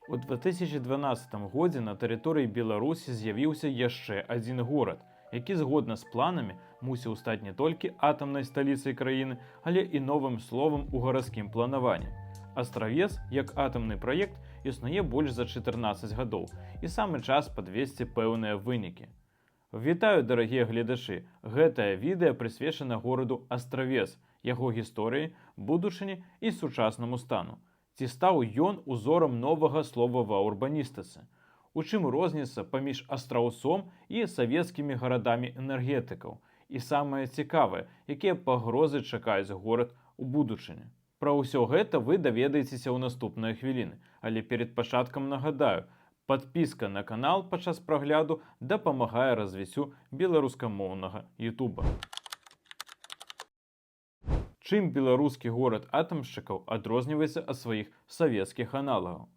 У 2012 годзе на тэрыторыі Беларусі з'явіўся яшчэ адзін горад, які згодна з планамі мусіў стаць не толькі атамнай сталіцай краіны, але і новым словам у гарадскім планаванні. Астравец, як атамны праект, існуе больш за 14 гадоў, і самы час падвесці пэўныя вынікі. Вітаю, дарагія гледачы! Гэтае відэа прысвечана гораду Астравец, яго гісторыі, будучыні і сучаснаму стану. Ці стаў ён узорам новага слова ва урбаністыцы? У чым розніца паміж Астраўцом і савецкімі гарадамі энергетыкаў? І самае цікавае, якія пагрозы чакаюць горад у будучыні? Пра ўсё гэта вы даведаецеся ў наступныя хвіліны, але перад пачаткам нагадаю, падпіска на канал падчас прагляду дапамагае развіццю беларускамоўнага Ютуба. Чым беларускі горад атамшчыкаў адрозніваецца ад сваіх савецкіх аналагаў?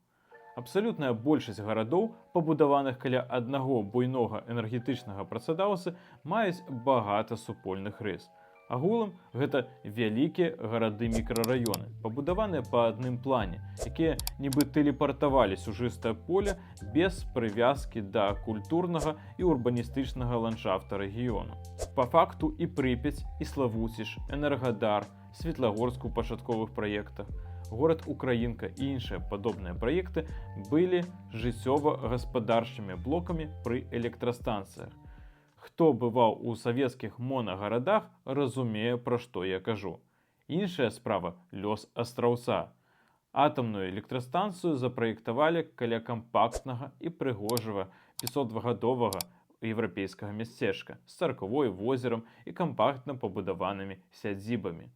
Абсалютная большасць гарадоў, пабудаваных каля аднаго буйнога энергетычнага працадаўцы, маюць багата супольных рыс. Агулам гэта вялікія гарады-мікрараёны, пабудаваныя па адным плане, якія нібы тэлепартаваліся ў чыстае поле без прывязкі да культурнага і урбаністычнага ландшафта рэгіёну. Па факту і Прыпяць, і Славуціш, Энергадар, Светлагорск у пачатковых праектах, горад Украінка і іншыя падобныя праекты былі жыццёва-гаспадарчымі блокамі пры электрастанцыях. Хто бываў у савецкіх монагарадах, разумее, пра што я кажу. Іншая справа – лёс Астраўца. Атамную электрастанцыю запраектавалі каля кампактнага і прыгожага 500-гадовага еўрапейскага мястэчка з царквой, возерам і кампактна пабудаванымі сядзібамі.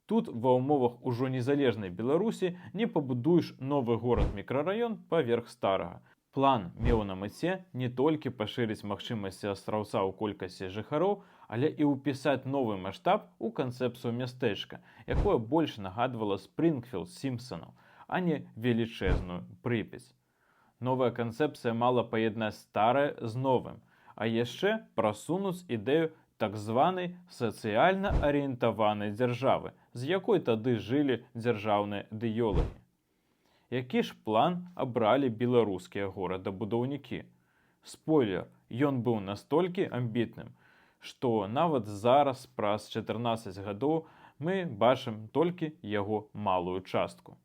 Тут ва ўмовах ужо незалежнай Беларусі не пабудуеш новы горад-мікрараён паверх старага. План меў на мэце не толькі пашырыць магчымасці Астраўца ў колькасці жыхароў, але і ўпісаць новы маштаб у канцэпцыю мястэчка, якое больш нагадвала Спрынгфілд Сімпсанаў, а не велічэзную Прыпяць. Новая канцэпцыя мала паяднаць старае з новым, а яшчэ прасунуць ідэю так званай сацыяльна арыентаванай дзяржавы, з якой тады жылі дзяржаўныя ідэолагі. Які ж план абралі беларускія горадабудаўнікі? Спойлер, ён быў настолькі амбітным, што нават зараз, праз 14 гадоў, мы бачым толькі яго малую частку.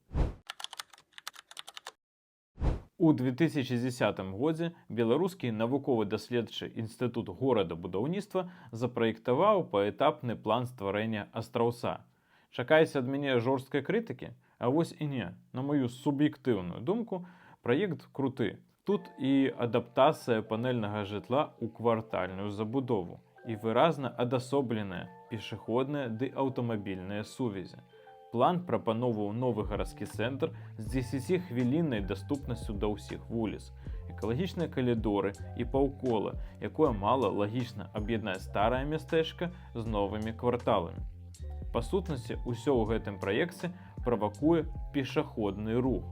У 2010 годзе беларускі навукова-даследчы інстытут горадабудаўніцтва запраектаваў паэтапны план стварэння Астраўца. Чакаеце ад мяне жорсткай крытыкі? А вось і не. На мою суб'ектыўную думку, праект круты. Тут і адаптацыя панельнага жытла ў квартальную забудову, і выразна адасобленыя пешаходныя ды аўтамабільныя сувязі. План прапаноўваў новы гарадскі цэнтр з 10-хвіліннай даступнасцю да ўсіх вуліц, экалагічныя калідоры і паўкола, якое мала лагічна аб'яднаць старае мястэчка з новымі кварталамі. Па сутнасці, усё ў гэтым праекце правакуе пешаходны рух.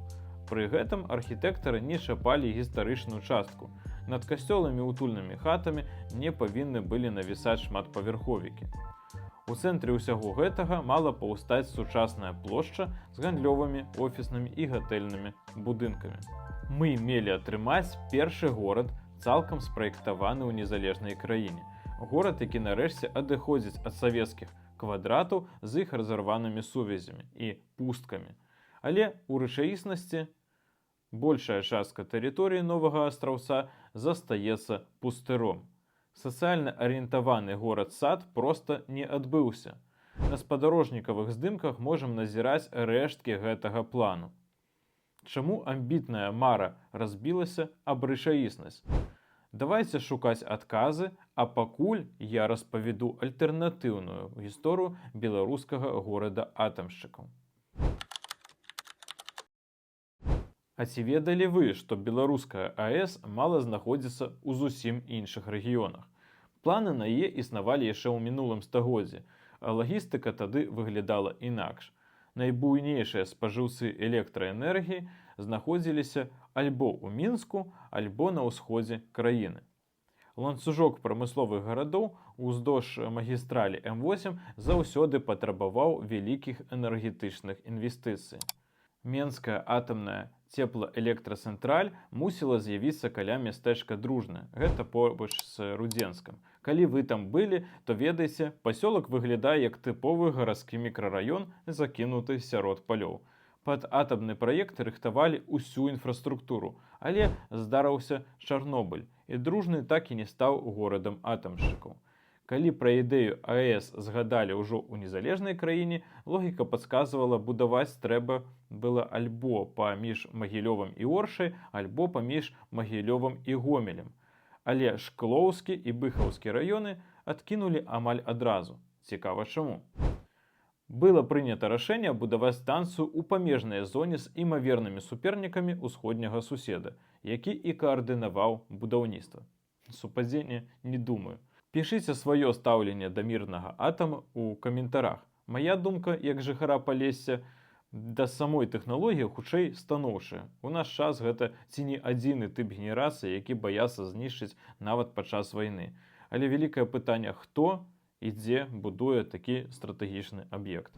Пры гэтым архітэктары не чапалі гістарычную частку. Над касцёламі утульнымі хатамі не павінны былі навісаць шматпавярховікі. У цэнтры ўсяго гэтага мала паўстаць сучасная плошча з гандлёвымі, офіснымі і гатэльнымі будынкамі. Мы мелі атрымаць першы горад, цалкам спраектаваны ў незалежнай краіне. Горад, які нарэшце адыходзіць ад савецкіх квадратаў з іх разарванымі сувязямі і пусткамі. Але ў рэчаіснасці большая частка тэрыторыі новага Астраўца застаецца пустыром. Сацыяльна арыентаваны горад-сад проста не адбыўся. На спадарожнікавых здымках можам назіраць рэшткі гэтага плану. Чаму амбітная мара разбілася аб рэчаіснасць? Давайце шукаць адказы, а пакуль я распавяду альтэрнатыўную гісторыю беларускага горада-атамшчыкаў. А ці ведалі вы, што беларуская АЭС мала знаходзіцца ў зусім іншых рэгіёнах? Планы на яе існавалі яшчэ ў мінулым стагоддзі, а лагістыка тады выглядала інакш. Найбуйнейшыя спажыўцы электраэнергіі знаходзіліся альбо ў Мінску, альбо на ўсходзе краіны. Ланцужок прамысловых гарадоў уздоўж магістралі М8 заўсёды патрабаваў вялікіх энергетычных інвестыцый. Менская атамная Цеплаэлектрацэнтраль мусіла з'явіцца каля мястэчка Дружнае, гэта побач з Рудзенскам. Калі вы там былі, то ведайце, пасёлак выглядае як тыповы гарадскі мікрараён, закінуты сярод палёў. Пад атамны праект рыхтавалі ўсю інфраструктуру, але здарыўся Чарнобыль, і Дружны так і не стаў горадам атамшчыкаў. Калі пра ідэю АЭС згадалі ўжо ў незалежнай краіне, логіка падказвала, будаваць трэба было альбо паміж Магілёвам і Оршай, альбо паміж Магілёвам і Гомелем. Але Шклоўскі і Быхаўскі раёны адкінулі амаль адразу. Цікава чаму. Было прынята рашэнне будаваць станцыю ў памежнай зоне з імавернымі супернікамі ўсходняга суседа, які і каардынаваў будаўніцтва. Супадзенне не думаю. Пішыце сваё стаўленне да мірнага атама ў каментарах. Мая думка, як жыхара Палесся, да самой тэхналогіі хутчэй станоўчая. У наш час гэта ці не адзіны тып генерацыі, які баяцца знішчыць нават падчас вайны. Але вялікае пытанне, хто і дзе будуе такі стратэгічны аб'ект.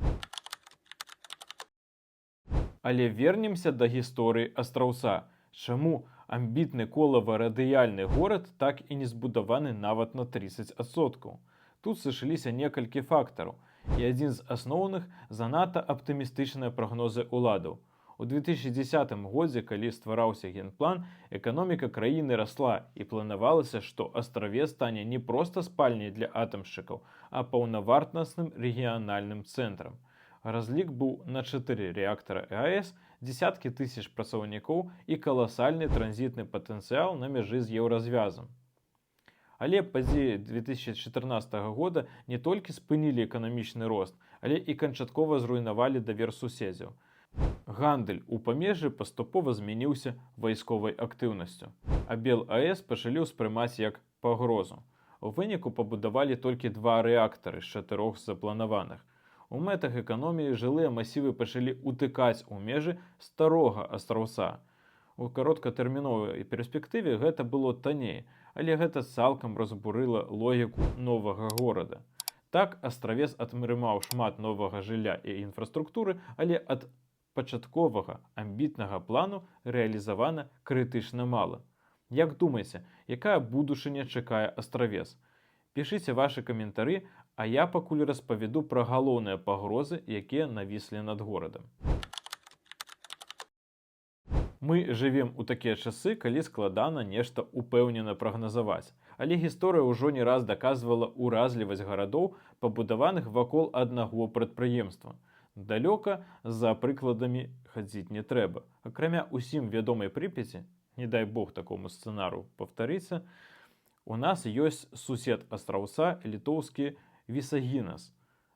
Але вернемся да гісторыі Астраўца. Чаму амбітны колава-радыяльны горад так і не збудаваны нават на 30%? Тут сышліся некалькі фактараў, і адзін з асноўных занадта аптымістычныя прагнозы ўладаў. У 2010 годзе, калі ствараўся генплан, эканоміка краіны расла і планавалася, што Астравец стане не проста спальняй для атамшчыкаў, а паўнавартасным рэгіянальным цэнтрам. Разлік быў на 4 рэактара АЭС, дзесяткі тысяч працаўнікоў і каласальны транзітны патэнцыял на мяжы з еўразвязам. Але падзеі 2014 года не толькі спынілі эканамічны рост, але і канчаткова зруйнавалі давер суседзяў. Гандаль у памежжы паступова змяніўся вайсковай актыўнасцю, а БелАЭС пачалі ўспрымаць як пагрозу. У выніку пабудавалі толькі 2 рэактары з 4 запланаваных. У мэтах эканоміі жылыя масівы пачалі утыкаць у межы старога Астраўца. У кароткатэрміновай перспектыве гэта было танней, але гэта цалкам разбурыла логіку новага горада. Так, Астравец атрымаў шмат новага жылля і інфраструктуры, але ад пачатковага амбітнага плану рэалізавана крытычна мала. Як думаеце, якая будучыня чакае Астравец? Пішыце вашы каментары, а я пакуль распавяду пра галоўныя пагрозы, якія навіслі над горадам. Мы жывем у такія часы, калі складана нешта упэўнена прагназаваць. Але гісторыя ўжо не раз даказвала ўразлівасць гарадоў, пабудаваных вакол аднаго прадпрыемства. Далёка за прыкладамі хадзіць не трэба. Акрамя ўсім вядомай Прыпяці, не дай бог такому сцэнару паўтарыцца, у нас ёсць сусед Астраўца літоўскі Вісагінас,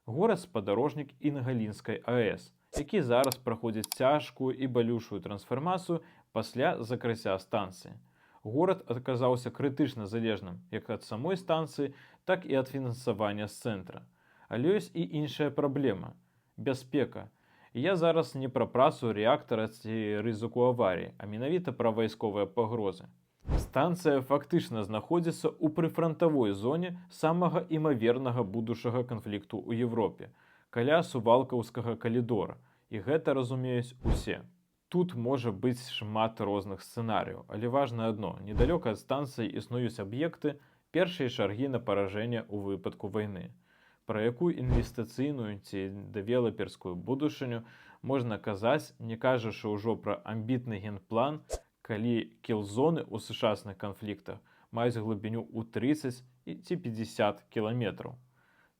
горад-спадарожнік Інгалінскай АЭС, які зараз праходзіць цяжкую і балючую трансфармацыю пасля закрыцця станцыі. Горад аказаўся крытычна залежным як ад самой станцыі, так і ад фінансавання з цэнтра. Але ёсць і іншая праблема – бяспека. Я зараз не пра працу рэактара ці рызыку аварыі, а менавіта пра вайсковыя пагрозы. Станцыя фактычна знаходзіцца ў прыфрантавой зоне самага імавернага будучага канфлікту ў Европе, каля Сувалкаўскага калідора, і гэта разумеюць усе. Тут можа быць шмат розных сцэнарыяў, але важна адно – недалёка ад станцыі існуюць аб'екты першай чаргі на паражэнне ў выпадку вайны. Пра якую інвестыцыйную ці дэвелаперскую будучыню можна казаць, не кажучы ўжо пра амбітны генплан, калі кілзоны ў сучасных канфліктах маюць глыбіню ў 30 ці 50 кіламетраў.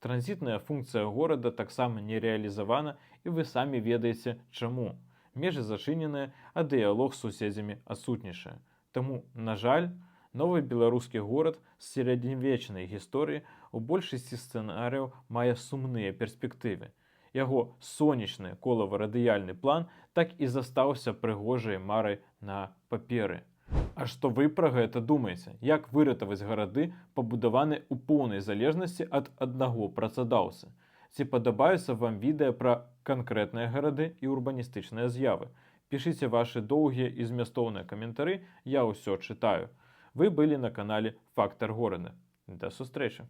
Транзітная функцыя горада таксама не рэалізавана, і вы самі ведаеце чаму. Межы зачыненыя, а дыялог з суседзямі адсутнічае. Таму, на жаль, новы беларускі горад з сярэднявечнай гісторыі у большасці сцэнарыяў мае сумныя перспектывы. Яго сонечны колава-радыяльны план так і застаўся прыгожай марай на паперы. А што вы пра гэта думаеце? Як выратаваць гарады, пабудаваны ў поўнай залежнасці ад аднаго працадаўцы? Ці падабаюцца вам відэа пра канкрэтныя гарады і урбаністычныя з'явы? Пішыце вашы доўгія і змястоўныя каментары, я ўсё чытаю. Вы былі на канале Фактар горада. Да сустрэчы!